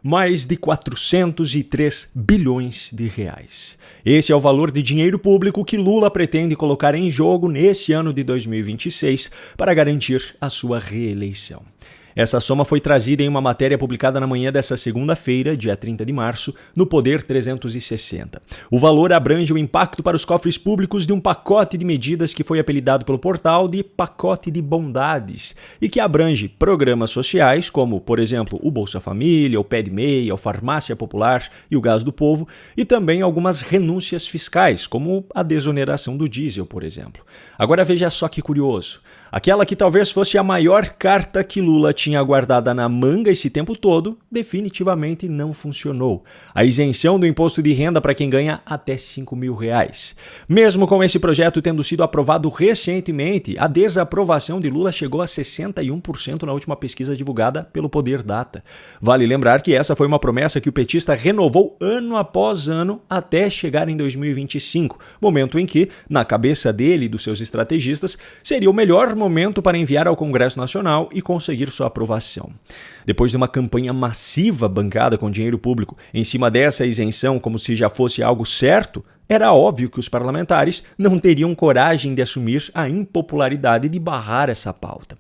mais de 403 bilhões de reais. Esse é o valor de dinheiro público que Lula pretende colocar em jogo neste ano de 2026 para garantir a sua reeleição. Essa soma foi trazida em uma matéria publicada na manhã desta segunda-feira, dia 30 de março, no Poder 360. O valor abrange o impacto para os cofres públicos de um pacote de medidas que foi apelidado pelo portal de pacote de bondades e que abrange programas sociais como, por exemplo, o Bolsa Família, o Pé de Meia, o Farmácia Popular e o Gás do Povo, e também algumas renúncias fiscais, como a desoneração do diesel, por exemplo. Agora veja só que curioso. Aquela que talvez fosse a maior carta que Lula tinha guardada na manga esse tempo todo, definitivamente não funcionou. A isenção do imposto de renda para quem ganha até R$5.000. Mesmo com esse projeto tendo sido aprovado recentemente, a desaprovação de Lula chegou a 61% na última pesquisa divulgada pelo Poder Data. Vale lembrar que essa foi uma promessa que o petista renovou ano após ano até chegar em 2025, momento em que, na cabeça dele e dos seus estrategistas, seria o melhor momento para enviar ao Congresso Nacional e conseguir sua aprovação. Depois de uma campanha massiva bancada com dinheiro público em cima dessa isenção como se já fosse algo certo, era óbvio que os parlamentares não teriam coragem de assumir a impopularidade de barrar essa pauta.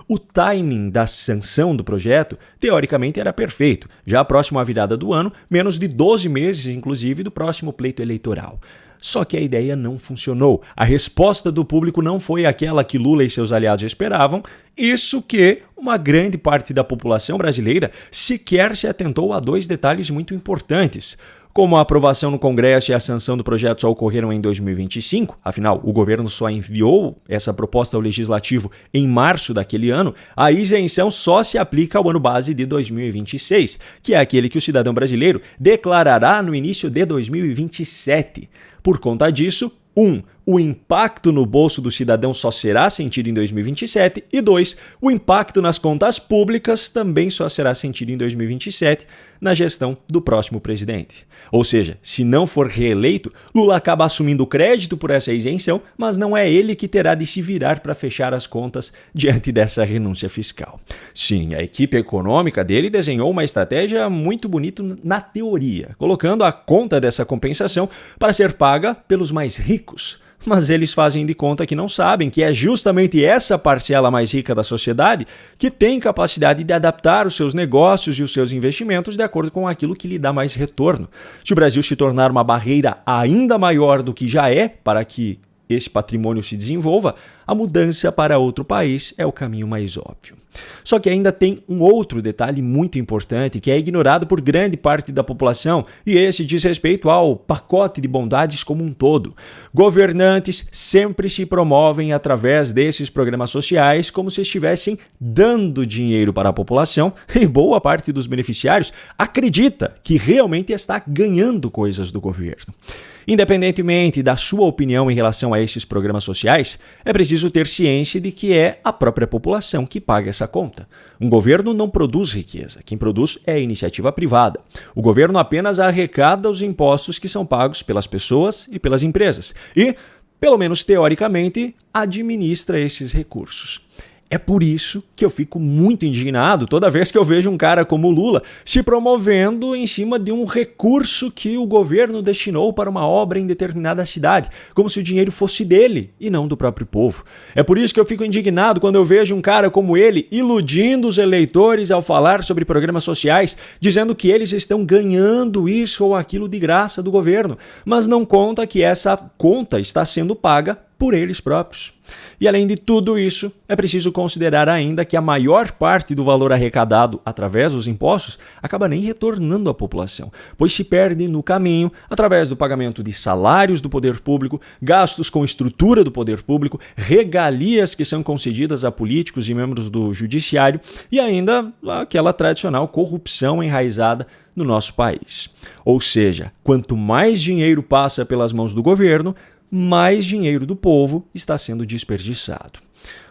O timing da sanção do projeto, teoricamente, era perfeito, já próximo à virada do ano, menos de 12 meses, inclusive, do próximo pleito eleitoral. Só que a ideia não funcionou. A resposta do público não foi aquela que Lula e seus aliados esperavam, isso que uma grande parte da população brasileira sequer se atentou a dois detalhes muito importantes. Como a aprovação no Congresso e a sanção do projeto só ocorreram em 2025, afinal, o governo só enviou essa proposta ao Legislativo em março daquele ano, a isenção só se aplica ao ano base de 2026, que é aquele que o cidadão brasileiro declarará no início de 2027. Por conta disso, 1. O impacto no bolso do cidadão só será sentido em 2027 e 2. O impacto nas contas públicas também só será sentido em 2027 na gestão do próximo presidente. Ou seja, se não for reeleito, Lula acaba assumindo o crédito por essa isenção, mas não é ele que terá de se virar para fechar as contas diante dessa renúncia fiscal. Sim, a equipe econômica dele desenhou uma estratégia muito bonita na teoria, colocando a conta dessa compensação para ser paga pelos mais ricos. Mas eles fazem de conta que não sabem que é justamente essa parcela mais rica da sociedade que tem capacidade de adaptar os seus negócios e os seus investimentos de acordo com aquilo que lhe dá mais retorno. Se o Brasil se tornar uma barreira ainda maior do que já é para que esse patrimônio se desenvolva, a mudança para outro país é o caminho mais óbvio. Só que ainda tem um outro detalhe muito importante que é ignorado por grande parte da população, e esse diz respeito ao pacote de bondades como um todo. Governantes sempre se promovem através desses programas sociais como se estivessem dando dinheiro para a população, e boa parte dos beneficiários acredita que realmente está ganhando coisas do governo. Independentemente da sua opinião em relação a esses programas sociais, é preciso ter ciência de que é a própria população que paga essa conta. Um governo não produz riqueza, quem produz é a iniciativa privada. O governo apenas arrecada os impostos que são pagos pelas pessoas e pelas empresas e, pelo menos teoricamente, administra esses recursos. É por isso que eu fico muito indignado toda vez que eu vejo um cara como o Lula se promovendo em cima de um recurso que o governo destinou para uma obra em determinada cidade, como se o dinheiro fosse dele e não do próprio povo. É por isso que eu fico indignado quando eu vejo um cara como ele iludindo os eleitores ao falar sobre programas sociais, dizendo que eles estão ganhando isso ou aquilo de graça do governo, mas não conta que essa conta está sendo paga por eles próprios. E além de tudo isso, é preciso considerar ainda que a maior parte do valor arrecadado através dos impostos acaba nem retornando à população, pois se perde no caminho através do pagamento de salários do poder público, gastos com estrutura do poder público, regalias que são concedidas a políticos e membros do judiciário e ainda aquela tradicional corrupção enraizada no nosso país. Ou seja, quanto mais dinheiro passa pelas mãos do governo, mais dinheiro do povo está sendo desperdiçado.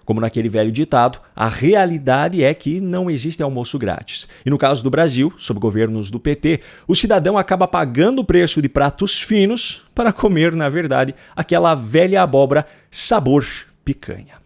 Como naquele velho ditado, a realidade é que não existe almoço grátis. E no caso do Brasil, sob governos do PT, o cidadão acaba pagando o preço de pratos finos para comer, na verdade, aquela velha abóbora sabor picanha.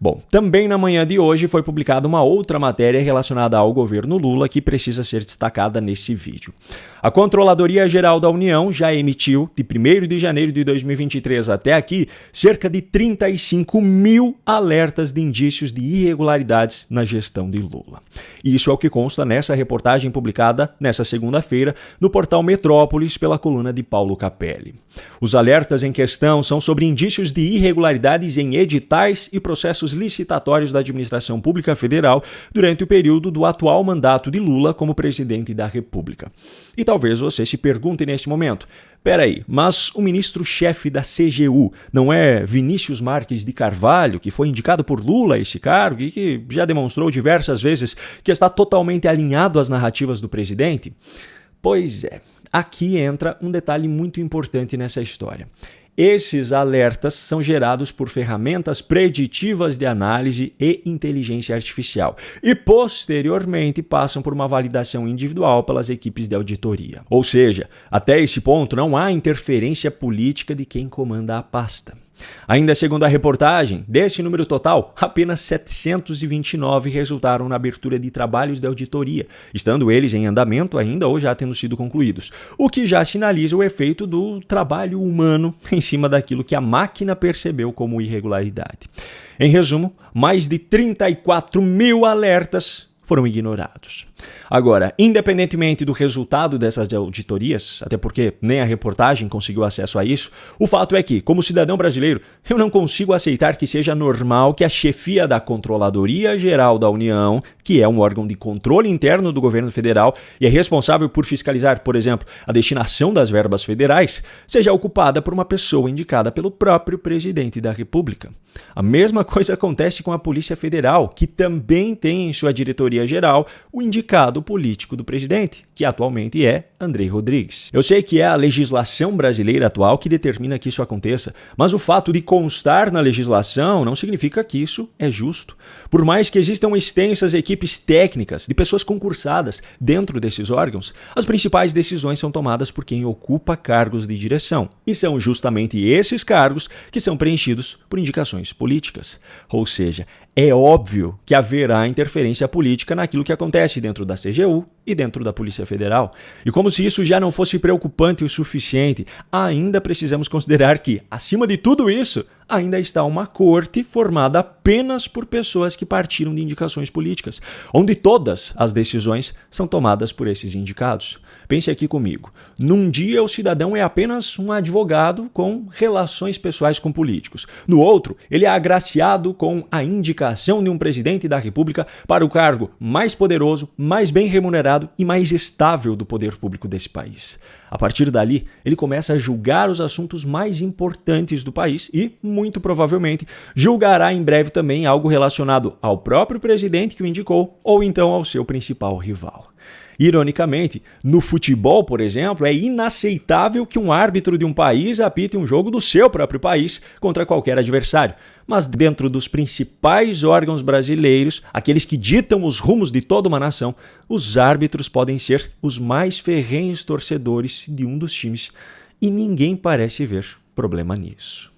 Bom, também na manhã de hoje foi publicada uma outra matéria relacionada ao governo Lula que precisa ser destacada nesse vídeo. A Controladoria Geral da União já emitiu, de 1º de janeiro de 2023 até aqui, cerca de 35 mil alertas de indícios de irregularidades na gestão de Lula. Isso é o que consta nessa reportagem publicada nessa segunda-feira no portal Metrópolis pela coluna de Paulo Capelli. Os alertas em questão são sobre indícios de irregularidades em editais e processos licitatórios da administração pública federal durante o período do atual mandato de Lula como presidente da República. E talvez você se pergunte neste momento, peraí, mas o ministro-chefe da CGU não é Vinícius Marques de Carvalho, que foi indicado por Lula a esse cargo e que já demonstrou diversas vezes que está totalmente alinhado às narrativas do presidente? Pois é, aqui entra um detalhe muito importante nessa história. Esses alertas são gerados por ferramentas preditivas de análise e inteligência artificial e, posteriormente, passam por uma validação individual pelas equipes de auditoria. Ou seja, até esse ponto não há interferência política de quem comanda a pasta. Ainda segundo a reportagem, desse número total, apenas 729 resultaram na abertura de trabalhos de auditoria, estando eles em andamento ainda ou já tendo sido concluídos, o que já sinaliza o efeito do trabalho humano em cima daquilo que a máquina percebeu como irregularidade. Em resumo, mais de 34 mil alertas foram ignorados. Agora, independentemente do resultado dessas auditorias, até porque nem a reportagem conseguiu acesso a isso, o fato é que, como cidadão brasileiro, eu não consigo aceitar que seja normal que a chefia da Controladoria Geral da União, que é um órgão de controle interno do governo federal e é responsável por fiscalizar, por exemplo, a destinação das verbas federais, seja ocupada por uma pessoa indicada pelo próprio presidente da República. A mesma coisa acontece com a Polícia Federal, que também tem em sua diretoria geral o indicado político do presidente, que atualmente é Andrei Rodrigues. Eu sei que é a legislação brasileira atual que determina que isso aconteça, mas o fato de constar na legislação não significa que isso é justo. Por mais que existam extensas equipes técnicas de pessoas concursadas dentro desses órgãos, as principais decisões são tomadas por quem ocupa cargos de direção, e são justamente esses cargos que são preenchidos por indicações políticas. Ou seja, é óbvio que haverá interferência política naquilo que acontece dentro da CGU e dentro da Polícia Federal. E como se isso já não fosse preocupante o suficiente, ainda precisamos considerar que, acima de tudo isso, ainda está uma corte formada apenas por pessoas que partiram de indicações políticas, onde todas as decisões são tomadas por esses indicados. Pense aqui comigo. Num dia, o cidadão é apenas um advogado com relações pessoais com políticos. No outro, ele é agraciado com a indicação de um presidente da República para o cargo mais poderoso, mais bem remunerado e mais estável do poder público desse país. A partir dali, ele começa a julgar os assuntos mais importantes do país e, muito provavelmente, julgará em breve também algo relacionado ao próprio presidente que o indicou ou então ao seu principal rival. Ironicamente, no futebol, por exemplo, é inaceitável que um árbitro de um país apite um jogo do seu próprio país contra qualquer adversário. Mas dentro dos principais órgãos brasileiros, aqueles que ditam os rumos de toda uma nação, os árbitros podem ser os mais ferrenhos torcedores de um dos times e ninguém parece ver problema nisso.